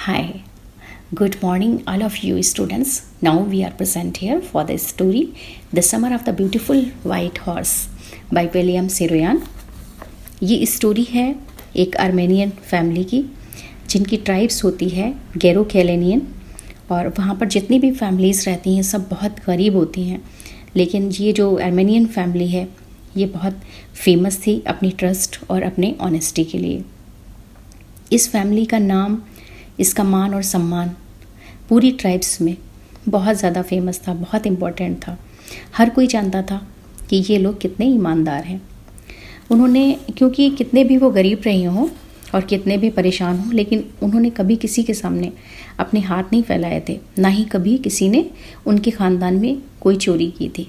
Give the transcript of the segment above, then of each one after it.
Hi, good morning, all of you students. Now we are present here for the story The Summer of the Beautiful White Horse by William Saroyan. ये story है एक Armenian family की जिनकी tribes होती है गैरो कैलेनियन, और वहाँ पर जितनी भी फैमिलीज़ रहती हैं सब बहुत गरीब होती हैं। लेकिन ये जो आर्मेनियन फैमिली है ये बहुत फेमस थी अपनी ट्रस्ट और अपने ऑनेस्टी के लिए। इस फैमिली का नाम, इसका मान और सम्मान पूरी ट्राइब्स में बहुत ज़्यादा फेमस था, बहुत इम्पोर्टेंट था। हर कोई जानता था कि ये लोग कितने ईमानदार हैं। उन्होंने, क्योंकि कितने भी वो गरीब रहे हों और कितने भी परेशान हों, लेकिन उन्होंने कभी किसी के सामने अपने हाथ नहीं फैलाए थे, ना ही कभी किसी ने उनके ख़ानदान में कोई चोरी की थी।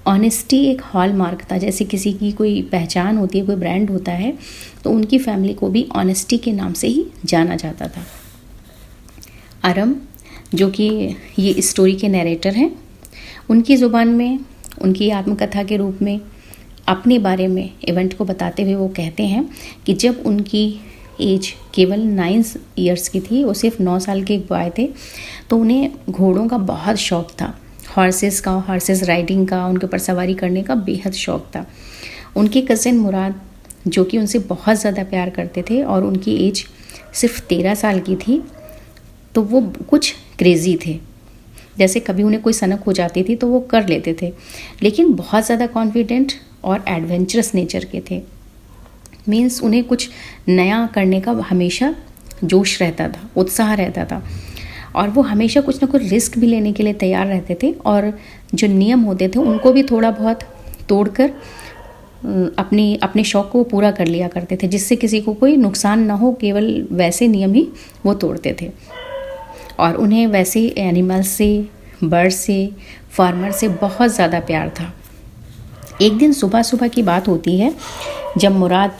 ऑनेस्टी एक हॉल मार्क था। जैसे किसी की कोई पहचान होती है, कोई ब्रांड होता है, तो उनकी फैमिली को भी ऑनेस्टी के नाम से ही जाना जाता था। आरम, जो कि ये स्टोरी के नरेटर हैं, उनकी ज़ुबान में, उनकी आत्मकथा के रूप में अपने बारे में इवेंट को बताते हुए वो कहते हैं कि जब उनकी एज केवल 9 ईयर्स की थी, वो सिर्फ 9 साल के एक बॉय थे, तो उन्हें घोड़ों का बहुत शौक़ था। हॉर्सेस राइडिंग का, उनके ऊपर सवारी करने का बेहद शौक़ था। उनके कज़न मुराद, जो कि उनसे बहुत ज़्यादा प्यार करते थे और उनकी एज सिर्फ 13 साल की थी, तो वो कुछ क्रेज़ी थे। जैसे कभी उन्हें कोई सनक हो जाती थी तो वो कर लेते थे, लेकिन बहुत ज़्यादा कॉन्फिडेंट और एडवेंचरस नेचर के थे। मीन्स उन्हें कुछ नया करने का हमेशा जोश रहता था, उत्साह रहता था, और वो हमेशा कुछ ना कुछ रिस्क भी लेने के लिए तैयार रहते थे। और जो नियम होते थे उनको भी थोड़ा बहुत तोड़कर अपने शौक़ को पूरा कर लिया करते थे, जिससे किसी को कोई नुकसान ना हो। केवल वैसे नियम ही वो तोड़ते थे। और उन्हें वैसे एनिमल्स से, बर्ड से, फार्मर से बहुत ज़्यादा प्यार था। एक दिन सुबह की बात होती है जब मुराद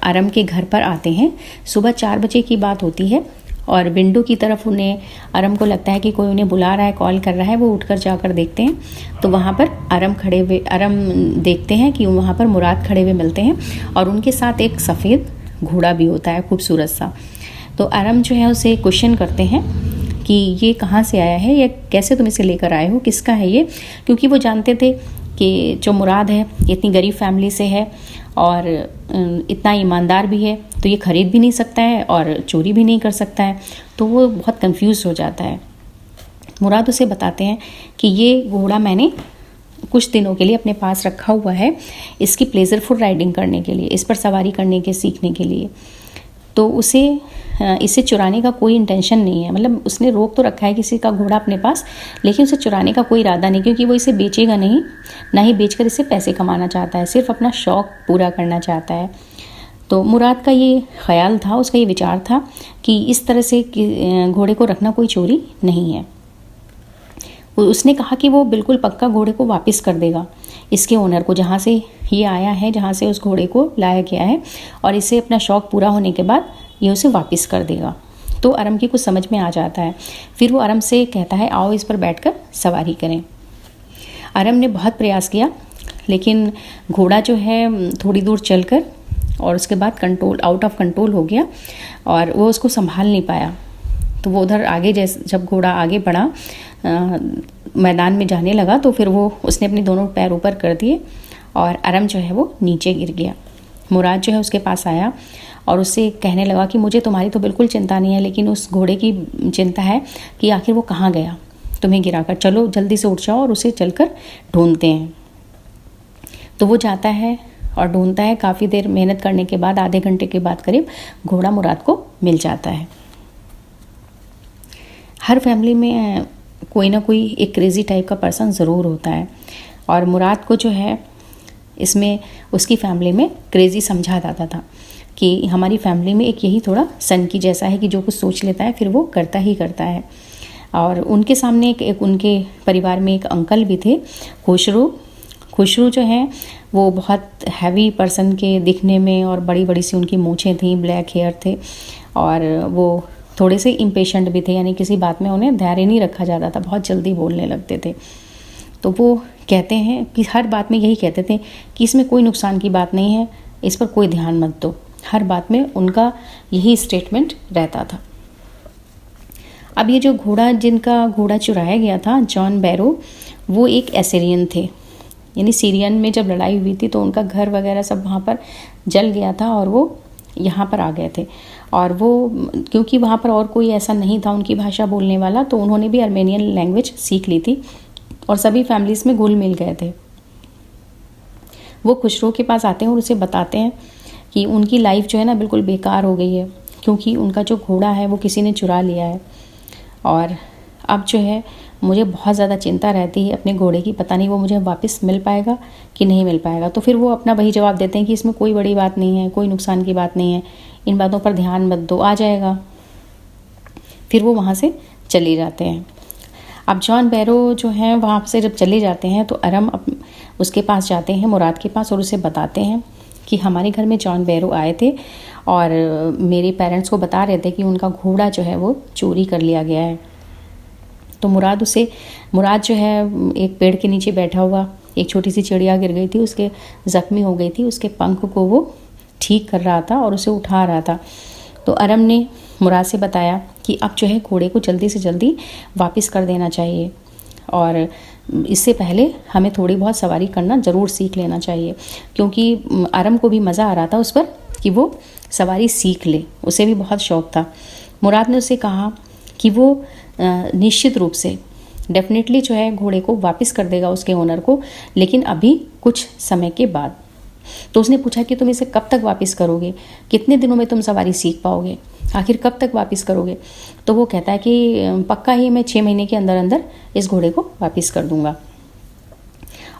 आरम के घर पर आते हैं। सुबह 4 बजे की बात होती है और विंडो की तरफ उन्हें, आरम को लगता है कि कोई उन्हें बुला रहा है, कॉल कर रहा है। वो उठकर जाकर देखते हैं तो वहाँ पर आरम देखते हैं कि वहाँ पर मुराद खड़े हुए मिलते हैं, और उनके साथ एक सफ़ेद घोड़ा भी होता है, खूबसूरत सा। तो आरम जो है उसे क्वेश्चन करते हैं कि ये कहाँ से आया है, या कैसे तुम इसे लेकर आए हो, किसका है ये। क्योंकि वो जानते थे कि जो मुराद है इतनी गरीब फैमिली से है और इतना ईमानदार भी है, तो ये ख़रीद भी नहीं सकता है और चोरी भी नहीं कर सकता है। तो वो बहुत कंफ्यूज हो जाता है। मुराद उसे बताते हैं कि ये घोड़ा मैंने कुछ दिनों के लिए अपने पास रखा हुआ है, इसकी प्लेजरफुल राइडिंग करने के लिए, इस पर सवारी करने के सीखने के लिए। तो उसे इसे चुराने का कोई इंटेंशन नहीं है। मतलब उसने रोक तो रखा है किसी का घोड़ा अपने पास, लेकिन उसे चुराने का कोई इरादा नहीं, क्योंकि वो इसे बेचेगा नहीं, ना ही बेचकर इसे पैसे कमाना चाहता है, सिर्फ अपना शौक़ पूरा करना चाहता है। तो मुराद का ये ख्याल था, उसका ये विचार था कि इस तरह से घोड़े को रखना कोई चोरी नहीं है। उसने कहा कि वो बिल्कुल पक्का घोड़े को वापस कर देगा इसके ओनर को, जहाँ से ये आया है, जहाँ से उस घोड़े को लाया गया है, और इसे अपना शौक़ पूरा होने के बाद ये उसे वापस कर देगा। तो आरम की कुछ समझ में आ जाता है। फिर वो आरम से कहता है, आओ इस पर बैठकर सवारी करें। आरम ने बहुत प्रयास किया, लेकिन घोड़ा जो है थोड़ी दूर चलकर और उसके बाद आउट ऑफ कंट्रोल हो गया और वो उसको संभाल नहीं पाया। तो वो उधर आगे, जब घोड़ा आगे बढ़ा, मैदान में जाने लगा, तो फिर उसने अपने दोनों पैर ऊपर कर दिए और आरम जो है वो नीचे गिर गया। मुराद जो है उसके पास आया और उससे कहने लगा कि मुझे तुम्हारी तो बिल्कुल चिंता नहीं है, लेकिन उस घोड़े की चिंता है कि आखिर वो कहाँ गया तुम्हें गिराकर। चलो जल्दी से उठ जाओ और उसे चलकर ढूंढते हैं। तो वो जाता है और ढूंढता है। काफ़ी देर मेहनत करने के बाद, आधे घंटे के बाद करीब, घोड़ा मुराद को मिल जाता है। हर फैमिली में कोई ना कोई एक क्रेज़ी टाइप का पर्सन ज़रूर होता है, और मुराद को जो है इसमें उसकी फैमिली में क्रेज़ी समझा जाता था कि हमारी फैमिली में एक यही थोड़ा सन की जैसा है कि जो कुछ सोच लेता है फिर वो करता ही करता है। और उनके सामने एक उनके परिवार में एक अंकल भी थे, खुशरू जो है वो बहुत हैवी पर्सन के दिखने में, और बड़ी बड़ी सी उनकी मूँछें थी, ब्लैक हेयर थे, और वो थोड़े से इम्पेशेंट भी थे, यानी किसी बात में उन्हें धैर्य नहीं रखा जाता था, बहुत जल्दी बोलने लगते थे। तो वो कहते हैं कि हर बात में यही कहते थे कि इसमें कोई नुकसान की बात नहीं है, इस पर कोई ध्यान मत दो। हर बात में उनका यही स्टेटमेंट रहता था। अब ये जो घोड़ा, जिनका घोड़ा चुराया गया था, जॉन बैरो, वो एक एसिरियन थे, यानी सीरियन में जब लड़ाई हुई थी तो उनका घर वगैरह सब वहाँ पर जल गया था और वो यहाँ पर आ गए थे। और वो क्योंकि वहाँ पर और कोई ऐसा नहीं था उनकी भाषा बोलने वाला, तो उन्होंने भी आर्मेनियन लैंग्वेज सीख ली थी और सभी फैमिलीज़ में घुल मिल गए थे। वो खुसरो के पास आते हैं और उसे बताते हैं कि उनकी लाइफ जो है ना बिल्कुल बेकार हो गई है, क्योंकि उनका जो घोड़ा है वो किसी ने चुरा लिया है और अब जो है मुझे बहुत ज़्यादा चिंता रहती है अपने घोड़े की, पता नहीं वो मुझे वापस मिल पाएगा कि नहीं मिल पाएगा। तो फिर वो अपना वही जवाब देते हैं कि इसमें कोई बड़ी बात नहीं है, कोई नुकसान की बात नहीं है, इन बातों पर ध्यान मत दो, आ जाएगा। फिर वो वहाँ से चले जाते हैं। अब जॉन बैरो जो हैं वहाँ से जब चले जाते हैं तो अरम उसके पास जाते हैं, मुराद के पास, और उसे बताते हैं कि हमारे घर में जॉन बैरो आए थे और मेरे पेरेंट्स को बता रहे थे कि उनका घोड़ा जो है वो चोरी कर लिया गया है। तो मुराद जो है एक पेड़ के नीचे बैठा हुआ, एक छोटी सी चिड़िया गिर गई थी, उसके ज़ख्मी हो गई थी, उसके पंख को वो ठीक कर रहा था और उसे उठा रहा था। तो अरम ने मुराद से बताया कि अब जो है घोड़े को जल्दी से जल्दी वापस कर देना चाहिए और इससे पहले हमें थोड़ी बहुत सवारी करना ज़रूर सीख लेना चाहिए, क्योंकि अरम को भी मज़ा आ रहा था उस पर कि वो सवारी सीख ले, उसे भी बहुत शौक़ था। मुराद ने उसे कहा कि वो निश्चित रूप से डेफिनेटली जो है घोड़े को वापस कर देगा उसके ओनर को, लेकिन अभी कुछ समय के बाद। तो उसने पूछा कि तुम इसे कब तक वापस करोगे, कितने दिनों में तुम सवारी सीख पाओगे, आखिर कब तक वापस करोगे? तो वो कहता है कि पक्का ही मैं 6 महीने के अंदर अंदर इस घोड़े को वापस कर दूंगा,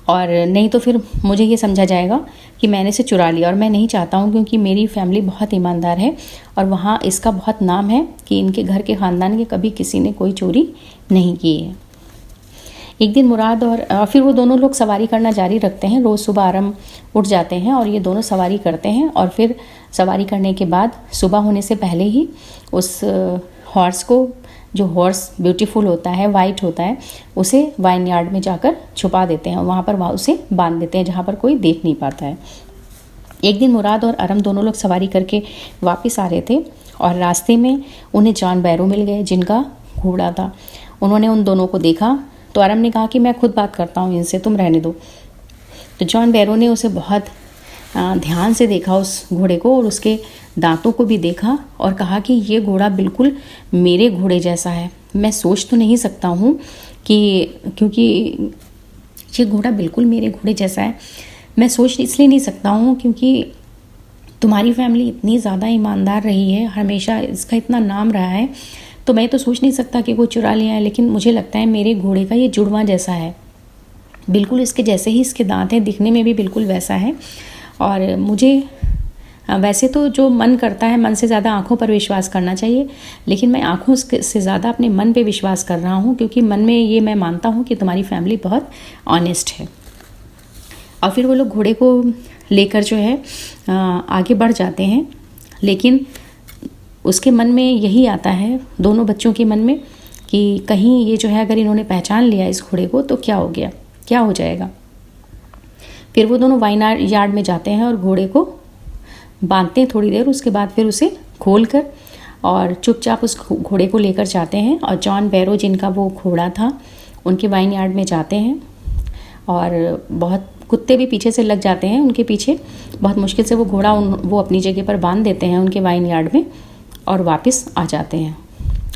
और नहीं तो फिर मुझे ये समझा जाएगा कि मैंने इसे चुरा लिया, और मैं नहीं चाहता हूँ, क्योंकि मेरी फैमिली बहुत ईमानदार है और वहाँ इसका बहुत नाम है कि इनके घर के ख़ानदान के कभी किसी ने कोई चोरी नहीं की है। एक दिन मुराद और फिर वो दोनों लोग सवारी करना जारी रखते हैं। रोज़ सुबह अरम उठ जाते हैं और ये दोनों सवारी करते हैं, और फिर सवारी करने के बाद सुबह होने से पहले ही उस हॉर्स को, जो हॉर्स ब्यूटीफुल होता है, वाइट होता है, उसे वाइन यार्ड में जाकर छुपा देते हैं, वहाँ पर उसे बांध देते हैं जहाँ पर कोई देख नहीं पाता है। एक दिन मुराद और अरम दोनों लोग सवारी करके वापस आ रहे थे और रास्ते में उन्हें जॉन बैरो मिल गए जिनका घोड़ा था। उन्होंने उन दोनों को देखा तो अरम ने कहा कि मैं खुद बात करता हूँ इनसे, तुम रहने दो। तो जॉन बैरो ने उसे बहुत ध्यान से देखा, उस घोड़े को, और उसके दांतों को भी देखा और कहा कि ये घोड़ा बिल्कुल मेरे घोड़े जैसा है। मैं सोच तो नहीं सकता हूँ क्योंकि ये घोड़ा बिल्कुल मेरे घोड़े जैसा है, मैं सोच इसलिए नहीं सकता हूँ क्योंकि तुम्हारी फैमिली इतनी ज़्यादा ईमानदार रही है, हमेशा इसका इतना नाम रहा है, तो मैं तो सोच नहीं सकता कि वो चुरा लिया है, लेकिन मुझे लगता है मेरे घोड़े का ये जुड़वा जैसा है, बिल्कुल इसके जैसे ही इसके दांत हैं, दिखने में भी बिल्कुल वैसा है। और मुझे वैसे तो जो मन करता है, मन से ज़्यादा आँखों पर विश्वास करना चाहिए, लेकिन मैं आँखों से ज़्यादा अपने मन पे विश्वास कर रहा हूँ, क्योंकि मन में ये मैं मानता हूँ कि तुम्हारी फैमिली बहुत ऑनेस्ट है। और फिर वो लोग घोड़े को लेकर जो है आगे बढ़ जाते हैं, लेकिन उसके मन में यही आता है, दोनों बच्चों के मन में, कि कहीं ये जो है अगर इन्होंने पहचान लिया इस घोड़े को तो क्या हो गया, क्या हो जाएगा। फिर वो दोनों वाइन यार्ड में जाते हैं और घोड़े को बांधते हैं थोड़ी देर, उसके बाद फिर उसे खोलकर और चुपचाप उस घोड़े को लेकर जाते हैं और जॉन बैरो जिनका वो घोड़ा था उनके वाइन यार्ड में जाते हैं। और बहुत कुत्ते भी पीछे से लग जाते हैं उनके पीछे, बहुत मुश्किल से वो घोड़ा वो अपनी जगह पर बांध देते हैं उनके वाइन यार्ड में और वापस आ जाते हैं।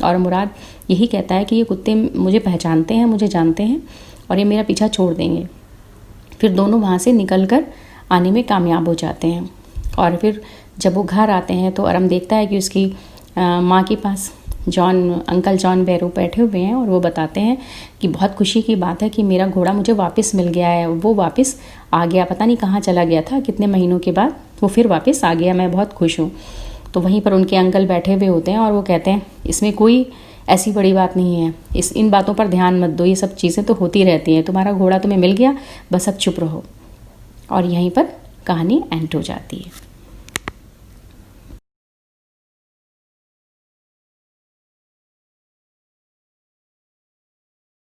और मुराद यही कहता है कि ये कुत्ते मुझे पहचानते हैं, मुझे जानते हैं और ये मेरा पीछा छोड़ देंगे। फिर दोनों वहाँ से निकलकर आने में कामयाब हो जाते हैं। और फिर जब वो घर आते हैं तो अरम देखता है कि उसकी माँ के पास अंकल जॉन बैरो बैठे हुए हैं और वो बताते हैं कि बहुत खुशी की बात है कि मेरा घोड़ा मुझे वापस मिल गया है, वो वापस आ गया, पता नहीं कहाँ चला गया था, कितने महीनों के बाद वो फिर वापस आ गया, मैं बहुत खुश हूँ। तो वहीं पर उनके अंकल बैठे हुए होते हैं और वो कहते हैं इसमें कोई ऐसी बड़ी बात नहीं है, इन बातों पर ध्यान मत दो, ये सब चीज़ें तो होती रहती हैं, तुम्हारा घोड़ा तुम्हें मिल गया, बस अब चुप रहो। और यहीं पर कहानी एंड हो जाती है।